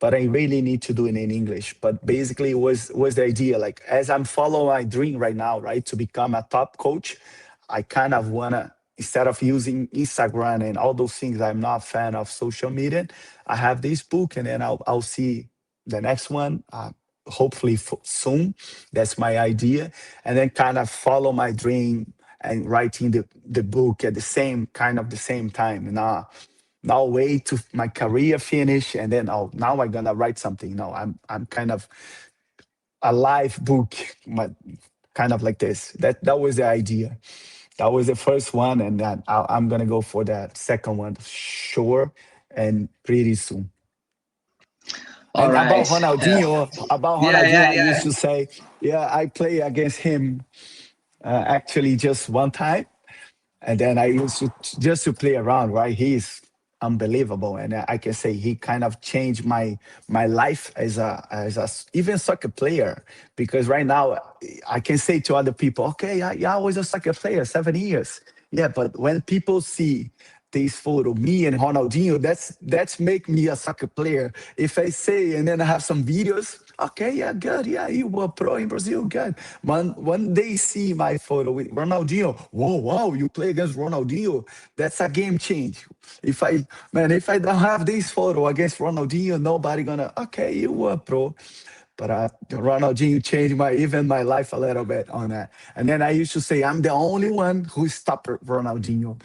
But I really need to do it in English. But basically, was the idea like as I'm following my dream right now, right, to become a top coach, I kind of wanna, instead of using Instagram and all those things, I'm not a fan of social media. I have this book, and then I'll see the next one. Hopefully soon. That's my idea, and then kind of follow my dream and writing the book at the same time. Now wait to my career finish, and then now I'm gonna write something. No, I'm kind of a live book, kind of like this. That was the idea. That was the first one, and then I'm gonna go for that second one, sure, and pretty soon. All And right. Yeah, yeah, I used yeah. to say, yeah, I play against him actually just one time, and then I used to just to play around, right? He's unbelievable, and I can say he kind of changed my life as a even soccer player. Because right now I can say to other people, okay, I was a soccer player 7 years, yeah, but when people see this photo, me and Ronaldinho, that's make me a soccer player. If I say and then I have some videos, okay, yeah, good, yeah, you were pro in Brazil, good. When they see my photo with Ronaldinho, whoa, wow, you play against Ronaldinho, that's a game change. If I if I don't have this photo against Ronaldinho, nobody gonna, okay, you were pro. But Ronaldinho changed my even my life a little bit on that. And then I used to say, I'm the only one who stopped Ronaldinho.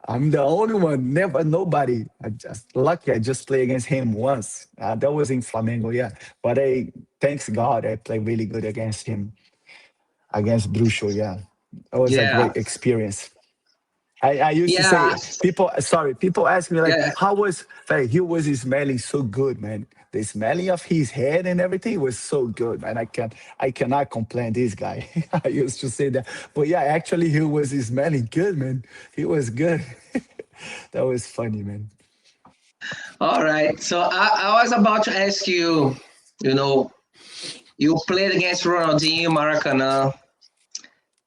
I'm the only one, never nobody. I just lucky I just played against him once. That was in Flamengo, yeah. But thanks God, I played really good against him, against Bruxo, yeah. It was a Yeah, great experience. I used to yeah, say, people, sorry, people ask me like, yeah. how was, like, he was smelling so good, man. The smelling of his head and everything was so good, man. I cannot complain this guy. I used to say that. But yeah, actually he was smelling good, man. He was good. That was funny, man. All right. So I was about to ask you, you know, you played against Ronaldinho Maracanã,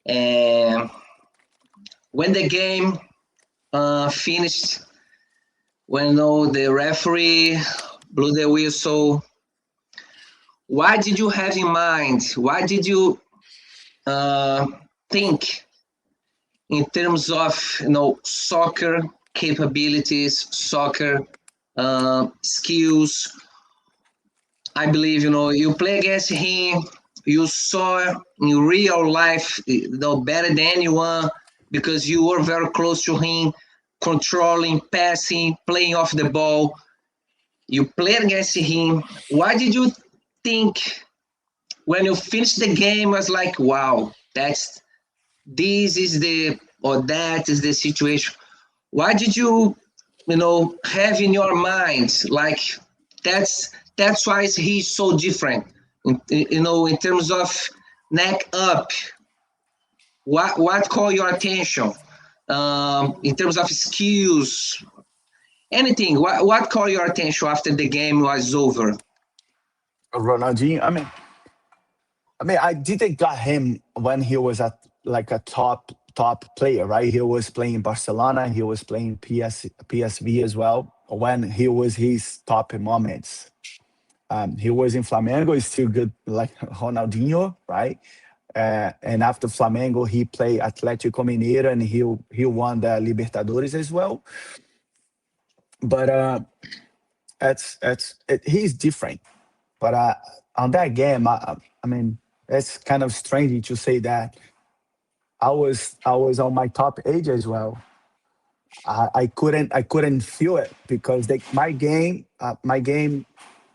and when the game finished, when the referee blew the whistle, what did you have in mind? What did you uh, think in terms of soccer capabilities, soccer skills? I believe you play against him. You saw in real life, better than anyone because you were very close to him, controlling, passing, playing off the ball. You played against him. Why did you think when you finished the game was like, wow, this is the or that is the situation? Why did you have in your mind like that's why he's so different in terms of neck up, what call your attention in terms of skills, anything, what call your attention after the game was over? Ronaldinho, I didn't got him when he was at like a top player, right? He was playing Barcelona, he was playing PSV as well. When he was his top moments, he was in Flamengo, he's still good, like Ronaldinho, right? And after Flamengo, he played Atlético Mineiro, and he won the Libertadores as well. But he's different. But on that game, it's kind of strange to say that I was on my top age as well. I couldn't feel it because my game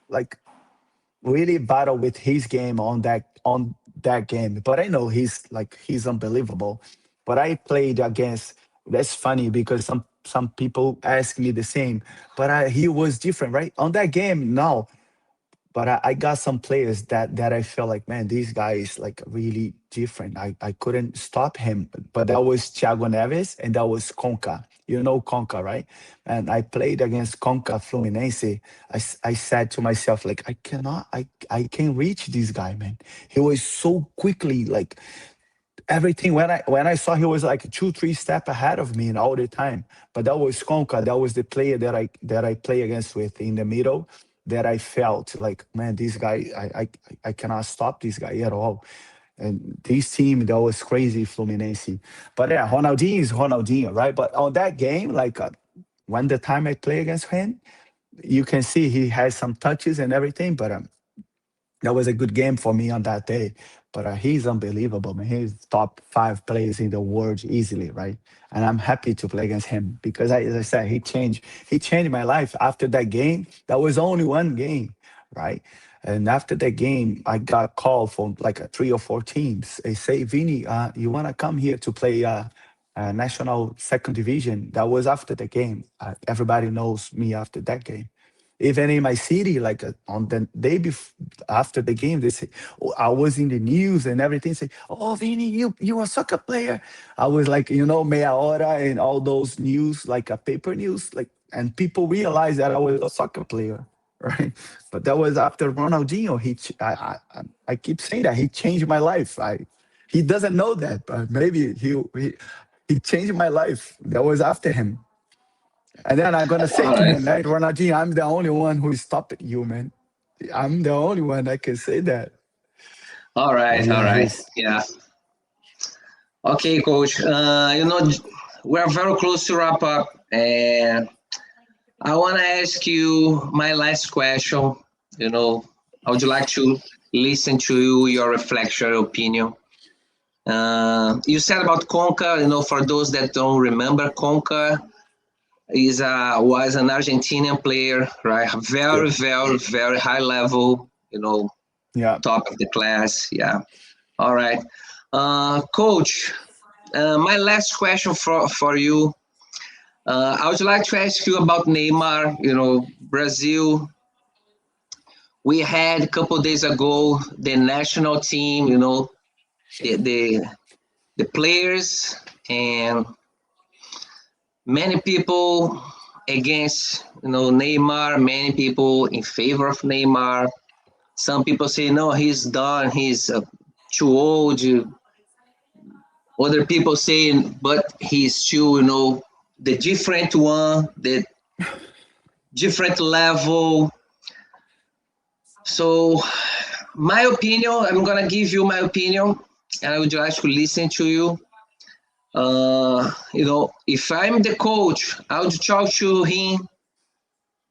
like really battle with his game on that game. But I know he's unbelievable. But I played against. That's funny because some people ask me the same. But he was different, right? On that game, no. But I got some players that I felt like, man, this guy is like really different. I couldn't stop him. But that was Thiago Neves and that was Conca. You know Conca, right? And I played against Conca Fluminense. I said to myself, like, I can't reach this guy, man. He was so quickly, like everything. When I saw he was like 2, 3 steps ahead of me and all the time. But that was Conca. That was the player that I play against with in the middle. That I felt like, man, this guy, I cannot stop this guy at all. And this team that was crazy, Fluminense. But yeah, Ronaldinho is Ronaldinho, right? But on that game, like when the time I play against him, you can see he has some touches and everything. But that was a good game for me on that day. But he's unbelievable, man. He's top 5 players in the world easily, right? And I'm happy to play against him because, as I said, he changed my life. After that game, that was only one game, right? And after that game, I got called from like 3 or 4 teams. They say, Vini, you want to come here to play national second division? That was after the game. Everybody knows me after that game. Even in my city, like on the day before, after the game, they say, oh, I was in the news and everything. Say, oh, Vini, you a soccer player. I was like, meia hora and all those news, like a paper news, like and people realized that I was a soccer player, right? But that was after Ronaldinho. I keep saying that he changed my life. He doesn't know that, but maybe he changed my life. That was after him. And then I'm gonna say All to right. him, hey, Ronaldinho, I'm the only one who stopped you, man. I'm the only one that can say that. All But right. All yeah, right. he's Yeah. Okay, coach. We're very close to wrap up, and I want to ask you my last question. You know, I would like to listen to your reflection, opinion. You said about Conca. For those that don't remember, Conca was an Argentinian player, right? yeah, Very, very, very high level. yeah. Top of the class. Yeah. All right, coach. My last question for you. I would like to ask you about Neymar. Brazil. We had a couple of days ago the national team. The the players and many people against Neymar. Many people in favor of Neymar. Some people say no, he's done. He's too old. Other people saying, but he's still the different one, the different level. So my opinion, I'm gonna give you my opinion, and I would like to listen to you. If I'm the coach, I would talk to him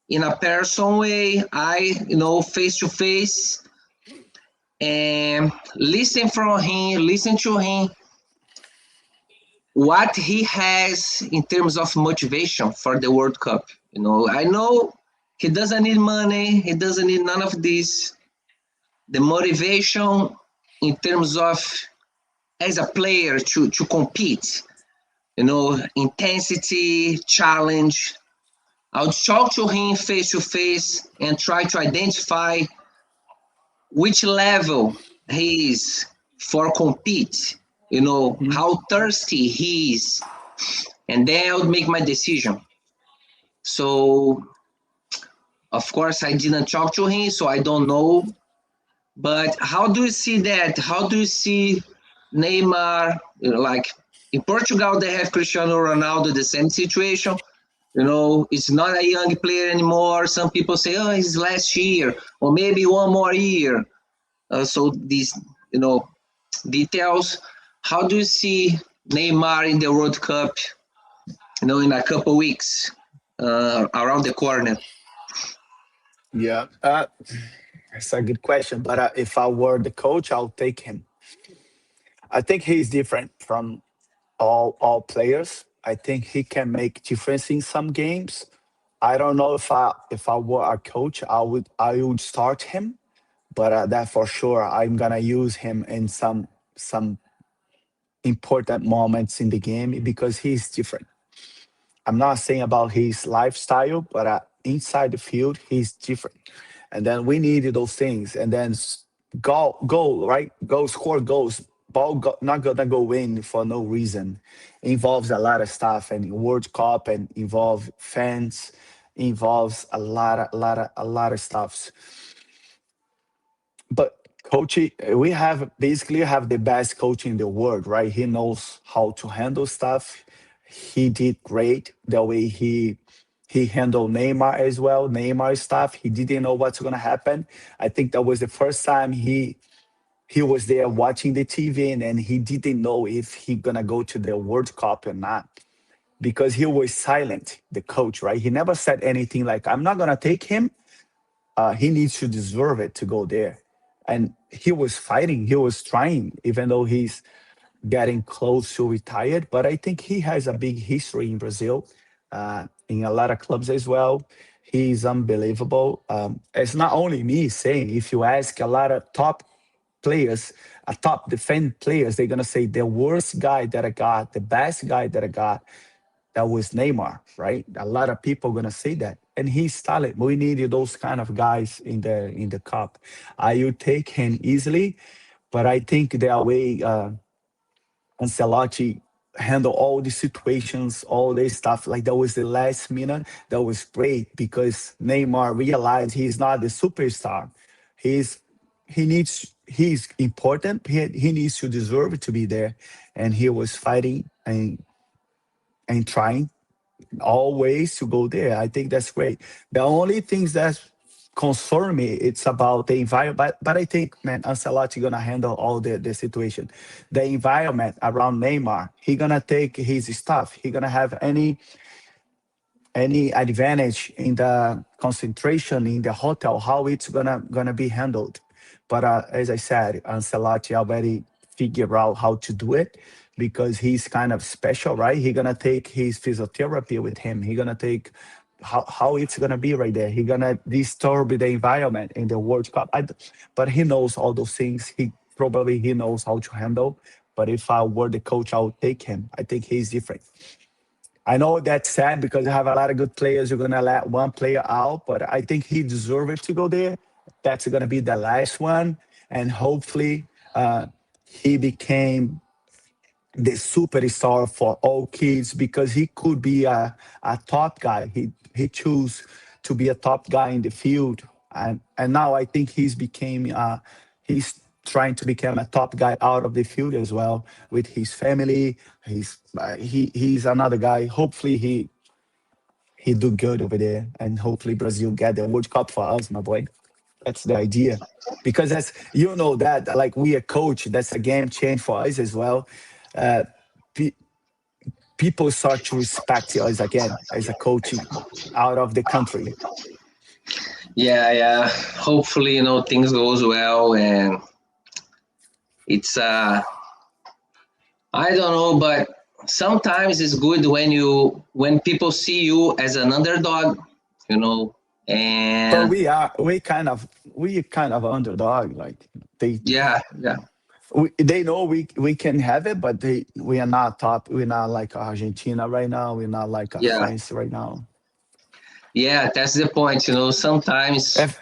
in a person way, face to face, and listen to him, what he has in terms of motivation for the World Cup. I know he doesn't need money, he doesn't need none of this. The motivation in terms of as a player to compete, intensity, challenge. I would talk to him face to face and try to identify which level he is for compete, Mhm. how thirsty he is, and then I would make my decision. So, of course, I didn't talk to him, so I don't know. But how do you see that? How do you see Neymar? Like in Portugal, they have Cristiano Ronaldo, the same situation. It's not a young player anymore. Some people say, oh, it's last year, or maybe one more year. So these, you know, details. How do you see Neymar in the World Cup? In a couple weeks, around the corner. Yeah, that's a good question. But if I were the coach, I'll take him. I think he's different from all players. I think he can make difference in some games. I don't know if I were a coach, I would start him, but that for sure I'm gonna use him in some important moments in the game because he's different. I'm not saying about his lifestyle, but inside the field, he's different. And then we needed those things. And then goal, right? Go score goals. Not gonna go in for no reason. Involves a lot of stuff and World Cup and involve fans, involves a lot of stuffs. But coaching, we have the best coach in the world, right? He knows how to handle stuff. He did great the way he handled Neymar as well. Neymar stuff, he didn't know what's gonna happen. I think that was the first time he was there watching the TV and he didn't know if he gonna go to the World Cup or not because he was silent, the coach, right? He never said anything like, "I'm not gonna take him. He needs to deserve it to go there." And he was fighting, he was trying, even though he's getting close to retired. But I think he has a big history in Brazil, in a lot of clubs as well. He's unbelievable. It's not only me saying, if you ask a lot of top players, top defend players, they're gonna say the worst guy that I got, the best guy that I got, that was Neymar, right? A lot of people gonna say that, and he's talented. We needed those kind of guys in the cup. I would take him easily, but I think the way Ancelotti. handle all the situations, all this stuff. Like that was the last minute. That was great because Neymar realized he's not the superstar. He's he's important. He needs to deserve to be there, and he was fighting and trying always to go there. I think that's great. The only things that concern me it's about the environment, but I think man, Ancelotti gonna handle all the situation, the environment around Neymar. He gonna take his stuff. He gonna have any advantage in the concentration in the hotel, how it's gonna be handled. But as I said, Ancelotti already figure out how to do it because he's kind of special, right? He gonna take his physiotherapy with him. He gonna take how it's gonna be right there. He gonna disturb the environment in the World Cup. But he knows all those things. He knows how to handle. But if I were the coach, I would take him. I think he's different. I know that's sad because you have a lot of good players. You're gonna let one player out, but I think he deserves to go there. That's gonna be the last one, and hopefully, he became the superstar for all kids because he could be a top guy. He chose to be a top guy in the field, and now I think he's trying to become a top guy out of the field as well with his family. He's another guy. Hopefully he do good over there, and hopefully Brazil get the World Cup for us, my boy. That's the idea. Because that's you know that like we a coach, that's a game change for us as well. Uh, pe- People start to respect us again as a coach out of the country. Yeah, yeah. Hopefully, things goes well, and it's I don't know, but sometimes it's good when people see you as an underdog, you know, But and we kind of underdog. Like yeah, yeah, they know we can have it, but we are not top. We're not like Argentina right now. We're not like yeah, France right now. yeah. That's the point, Sometimes, If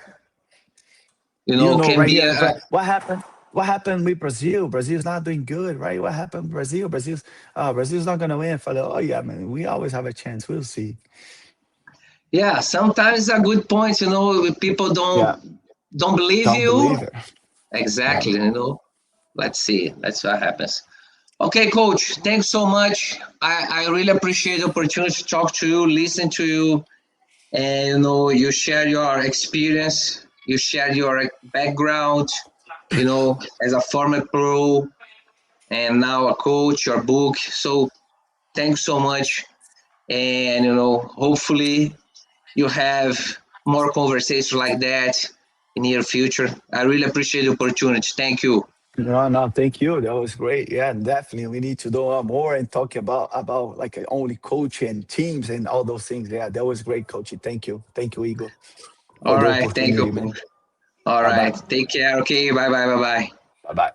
you know, can right be here, what happened? What happened with Brazil? Brazil's not doing good, right? What happened, Brazil? Brazil's not gonna win. For the oh yeah, man, we always have a chance. We'll see. yeah. Sometimes a good point, people Yeah, don't believe don't you. believe it. Yeah. Exactly, Let's see. That's what happens. Okay, coach. Thanks so much. I really appreciate the opportunity to talk to you, listen to you, and you share your experience, you share your background, as a former pro and now a coach, your book. So thanks so much, and hopefully you have more conversations like that in near future. I really appreciate the opportunity. Thank you. No, no, thank you. That was great. Yeah, definitely. We need to do more and talk about like only coaching and teams and all those things. Yeah, that was great, coaching. Thank you, Igor, for All the right, thank you, opportunity, man. coach. All Bye right, bye. take care. Okay, bye bye. Bye bye.